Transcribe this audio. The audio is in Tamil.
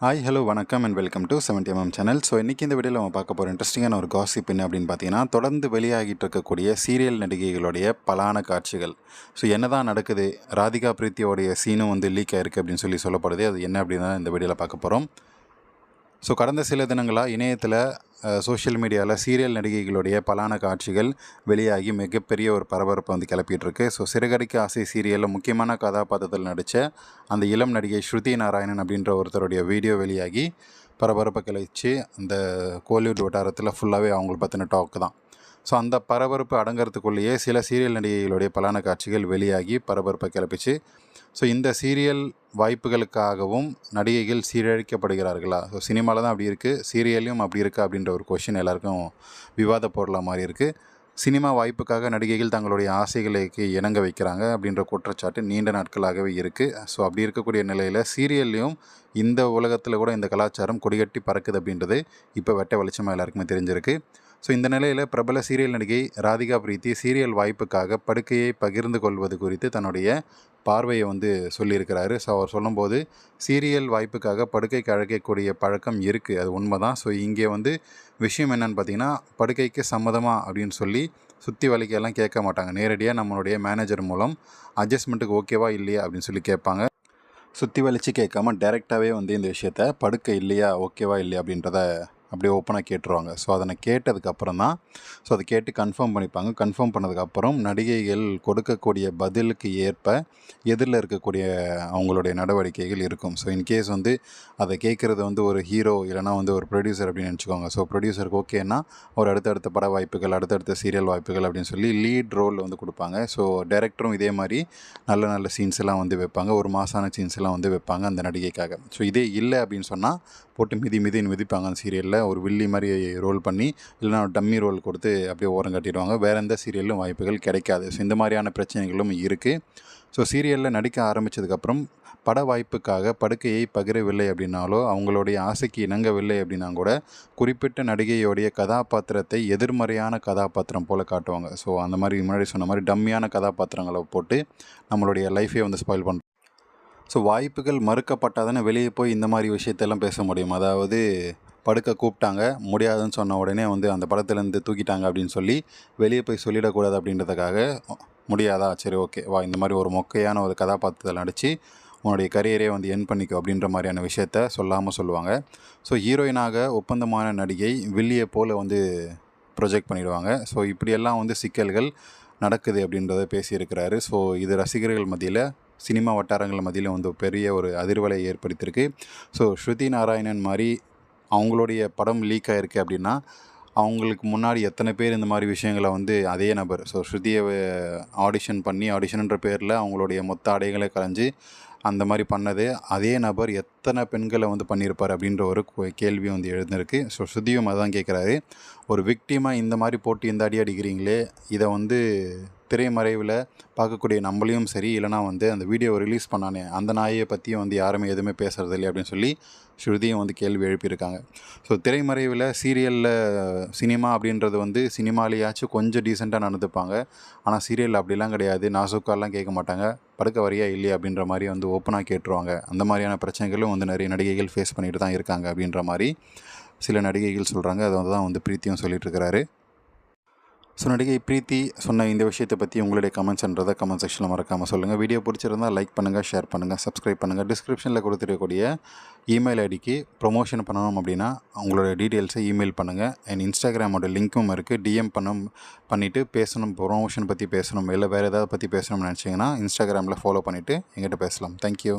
ஹாய் ஹலோ வணக்கம் and welcome to 70mm channel. So இன்றைக்கி இந்த வீடியோவில் நம்ம பார்க்க போகிற இன்ட்ரெஸ்டிங்கான ஒரு காசிப் என்ன அப்படின்னு பார்த்தீங்கன்னா, தொடர்ந்து வெளியாகிட்டு இருக்கக்கூடிய சீரியல் நடிகைகளுடைய பலான காட்சிகள். ஸோ என்ன தான் நடக்குது, ராதிகா பிரீத்தியோடைய சீனும் வந்து லீக் ஆயிருக்கு அப்படின்னு சொல்லப்படுது. அது என்ன அப்படின்னு தான் இந்த வீடியோவில் பார்க்க போகிறோம். ஸோ கடந்த சில தினங்களாக இணையத்தில் சோஷியல் மீடியாவில் சீரியல் நடிகைகளுடைய பலான காட்சிகள் வெளியாகி மிகப்பெரிய ஒரு பரபரப்பை வந்து கிளப்பிகிட்ருக்கு. ஸோ சிறகடிக்க ஆசை சீரியலில் முக்கியமான கதாபாத்திரத்தில் நடித்த அந்த இளம் நடிகை ஸ்ருதி நாராயணன் அப்படின்ற ஒருத்தருடைய வீடியோ வெளியாகி பரபரப்பை கிளச்சி அந்த கோலிவுட் வட்டாரத்தில் ஃபுல்லாகவே அவங்களை பற்றின டாக் தான். ஸோ அந்த பரபரப்பு அடங்கிறதுக்குள்ளேயே சில சீரியல் நடிகைகளுடைய பலான காட்சிகள் வெளியாகி பரபரப்பை கிளப்பிச்சு. ஸோ இந்த சீரியல் வாய்ப்புகளுக்காகவும் நடிகைகள் சீரழிக்கப்படுகிறார்களா? ஸோ சினிமாவில் தான் அப்படி இருக்குது, சீரியல்லையும் அப்படி இருக்கா அப்படின்ற ஒரு கொஷின் எல்லாருக்கும் விவாத பொருளாக மாதிரி இருக்குது. சினிமா வாய்ப்புக்காக நடிகைகள் தங்களுடைய ஆசைகளுக்கு இணங்க வைக்கிறாங்க அப்படின்ற குற்றச்சாட்டு நீண்ட நாட்களாகவே இருக்குது. ஸோ அப்படி இருக்கக்கூடிய நிலையில் சீரியல்லையும் இந்த உலகத்தில் கூட இந்த கலாச்சாரம் கொடிகட்டி பறக்குது அப்படின்றது இப்போ வெட்ட வெளிச்சமாக எல்லாருக்குமே தெரிஞ்சிருக்கு. ஸோ இந்த நிலையில் பிரபல சீரியல் நடிகை ராதிகா பிரீத்தி சீரியல் வாய்ப்புக்காக படுக்கையை பகிர்ந்து கொள்வது குறித்து தன்னுடைய பார்வையை வந்து சொல்லியிருக்கிறாரு. ஸோ அவர் சொல்லும்போது சீரியல் வாய்ப்புக்காக படுக்கைக்கு அழைக்கக்கூடிய பழக்கம் இருக்குது, அது உண்மை தான். ஸோ இங்கே வந்து விஷயம் என்னென்னு பார்த்தீங்கன்னா, படுக்கைக்கு சம்மதமா அப்படின்னு சொல்லி சுற்றி வலிக்கையெல்லாம் கேட்க மாட்டாங்க. நேரடியாக நம்மளுடைய மேனேஜர் மூலம் அட்ஜஸ்ட்மெண்ட்டுக்கு ஓகேவா இல்லையா அப்படின்னு சொல்லி கேட்பாங்க. சுற்றி வலிச்சு கேட்காம டைரெக்டாகவே வந்து இந்த விஷயத்த படுக்கை இல்லையா ஓகேவா இல்லையா அப்படின்றத அப்படியே ஓப்பனாக கேட்டுருவாங்க. ஸோ அதை கேட்டதுக்கப்புறம் தான் அதை கேட்டு கன்ஃபார்ம் பண்ணிப்பாங்க. கன்ஃபார்ம் பண்ணதுக்கப்புறம் நடிகைகள் கொடுக்கக்கூடிய பதிலுக்கு ஏற்ப எதிரில் இருக்கக்கூடிய அவங்களுடைய நடவடிக்கைகள் இருக்கும். ஸோ இன்கேஸ் வந்து அதை கேட்குறது வந்து ஒரு ஹீரோ இல்லைனா வந்து ஒரு ப்ரொடியூசர் அப்படின்னு நினச்சிக்கோங்க. ஸோ ப்ரொடியூசருக்கு ஓகேன்னா ஒரு அடுத்தடுத்த பட வாய்ப்புகள், அடுத்தடுத்த சீரியல் வாய்ப்புகள் அப்படின்னு சொல்லி லீட் ரோல் வந்து கொடுப்பாங்க. ஸோ டைரக்டரும் இதே மாதிரி நல்ல நல்ல சீன்ஸ் எல்லாம் வந்து வைப்பாங்க, ஒரு மாசான சீன்ஸ் எல்லாம் வந்து வைப்பாங்க அந்த நடிகைக்காக. ஸோ இதே இல்லை அப்படின்னு சொன்னால் போட்டு மிதின்னு மிதிப்பாங்க. அந்த சீரியலில் ஒரு வில்லி மாதிரி ரோல் பண்ணி இல்லைனா ஒரு டம்மி ரோல் கொடுத்து அப்படியே ஓரம் கட்டிடுவாங்க. வேறு எந்த சீரியலும் வாய்ப்புகள் கிடைக்காது. ஸோ இந்த மாதிரியான பிரச்சனைகளும் இருக்குது. ஸோ சீரியலில் நடிக்க ஆரம்பித்ததுக்கப்புறம் பட வாய்ப்புக்காக படுக்கையை பகிரவில்லை அப்படின்னாலோ, அவங்களுடைய ஆசைக்கு இணங்கவில்லை அப்படின்னா கூட குறிப்பிட்ட நடிகையோடைய கதாபாத்திரத்தை எதிர்மறையான கதாபாத்திரம் போல் காட்டுவாங்க. ஸோ அந்த மாதிரி முன்னாடி சொன்ன மாதிரி டம்மியான கதாபாத்திரங்களை போட்டு நம்மளுடைய லைஃபே வந்து ஸ்பாயில் பண்ணுறோம். ஸோ வாய்ப்புகள் மறுக்கப்பட்டால் தானே வெளியே போய் இந்த மாதிரி விஷயத்தெல்லாம் பேச முடியும். அதாவது படுக்க கூப்பிட்டாங்க, முடியாதுன்னு சொன்ன உடனே வந்து அந்த படத்துலேருந்து தூக்கிட்டாங்க அப்படின்னு சொல்லி வெளியே போய் சொல்லிடக்கூடாது அப்படின்றதுக்காக, முடியாதா சரி ஓகே வா, இந்த மாதிரி ஒரு மொக்கையான ஒரு கதாபாத்திரத்தில் நடித்து உன்னுடைய கரியரே வந்து என் பண்ணிக்கோ அப்படின்ற மாதிரியான விஷயத்த சொல்லாமல் சொல்லுவாங்க. ஸோ ஹீரோயினாக ஒப்பந்தமான நடிகை வில்லியை போல் வந்து ப்ரொஜெக்ட் பண்ணிவிடுவாங்க. ஸோ இப்படியெல்லாம் வந்து சிக்கல்கள் நடக்குது அப்படின்றத பேசியிருக்கிறாரு. ஸோ இது ரசிகர்கள் மத்தியில், சினிமா வட்டாரங்கள் மத்தியில் வந்து பெரிய ஒரு அதிர்வலை ஏற்படுத்தியிருக்கு. ஸோ ஸ்ருதி நாராயணன் மாதிரி அவங்களுடைய படம் லீக் ஆகிருக்கு அப்படின்னா, அவங்களுக்கு முன்னாடி எத்தனை பேர் இந்த மாதிரி விஷயங்களை வந்து அதே நபர் ஸ்ருதியை ஆடிஷன்ன்ற பேரில் அவங்களுடைய மொத்த ஆடைகளை கலைஞ்சு அந்த மாதிரி பண்ணது அதே நபர் எத்தனை பெண்களை வந்து பண்ணியிருப்பார் அப்படின்ற ஒரு கேள்வி வந்து எழுந்திருக்கு. ஸோ ஸ்ருதியும் அதான் கேட்குறாரு, ஒரு விக்டிமாக இந்த மாதிரி போட்டு இந்த அடி அடிக்கிறீங்களே, இதை வந்து திரைமறைவில் பார்க்கக்கூடிய நம்மளையும் சரி, இல்லைனா வந்து அந்த வீடியோவை ரிலீஸ் பண்ணானே அந்த நாயை பற்றியும் வந்து யாருமே எதுவுமே பேசுகிறது இல்லை அப்படின்னு சொல்லி ஸ்ருதியும் வந்து கேள்வி எழுப்பியிருக்காங்க. ஸோ திரைமறைவில் சீரியலில் சினிமா அப்படின்றது வந்து சினிமாலேயாச்சும் கொஞ்சம் டீசெண்டாக நடந்துப்பாங்க. ஆனால் சீரியல் அப்படிலாம் கிடையாது, நாசுக்காலாம் கேட்க மாட்டாங்க, படுக்க வரியா இல்லையா அப்படின்ற மாதிரி வந்து ஓப்பனாக கேட்டுருவாங்க. அந்த மாதிரியான பிரச்சனைகளும் வந்து நிறைய நடிகைகள் ஃபேஸ் பண்ணிட்டு தான் இருக்காங்க அப்படின்ற மாதிரி சில நடிகைகள் சொல்கிறாங்க. அதை வந்து தான் வந்து பிரீத்தியும் சொல்லிட்டுருக்கிறாரு. ஸோ நடிகை பிரீத்தி சொன்ன இந்த விஷயத்தை பற்றி உங்களுடைய கமெண்ட்ஸ்ன்றதை கமெண்ட் செக்ஷனில் மறக்காமல் சொல்லுங்கள். வீடியோ பிடிச்சிருந்தால் லைக் பண்ணுங்கள், ஷேர் பண்ணுங்கள், சப்ஸ்கிரைப் பண்ணுங்கள். டிஸ்கிரிப்ஷனில் கொடுத்துருக்கக்கூடிய இமெயில் ஐடிக்கு ப்ரொமோஷன் பண்ணணும் அப்படின்னா உங்களோட டீட்டெயில்ஸை இமெயில் பண்ணுங்கள். என் இன்ஸ்டாகிராமோட லிங்க்கும் இருக்குது. டிஎம் பண்ணிவிட்டு பேசணும், ப்ரொமோஷன் பற்றி பேசணும், இல்லை வேறு ஏதாவது பற்றி பேசணும்னு நினச்சிங்கன்னா இன்ஸ்டாகிராமில் ஃபாலோ பண்ணிவிட்டு எங்கிட்ட பேசலாம். தேங்க்யூ.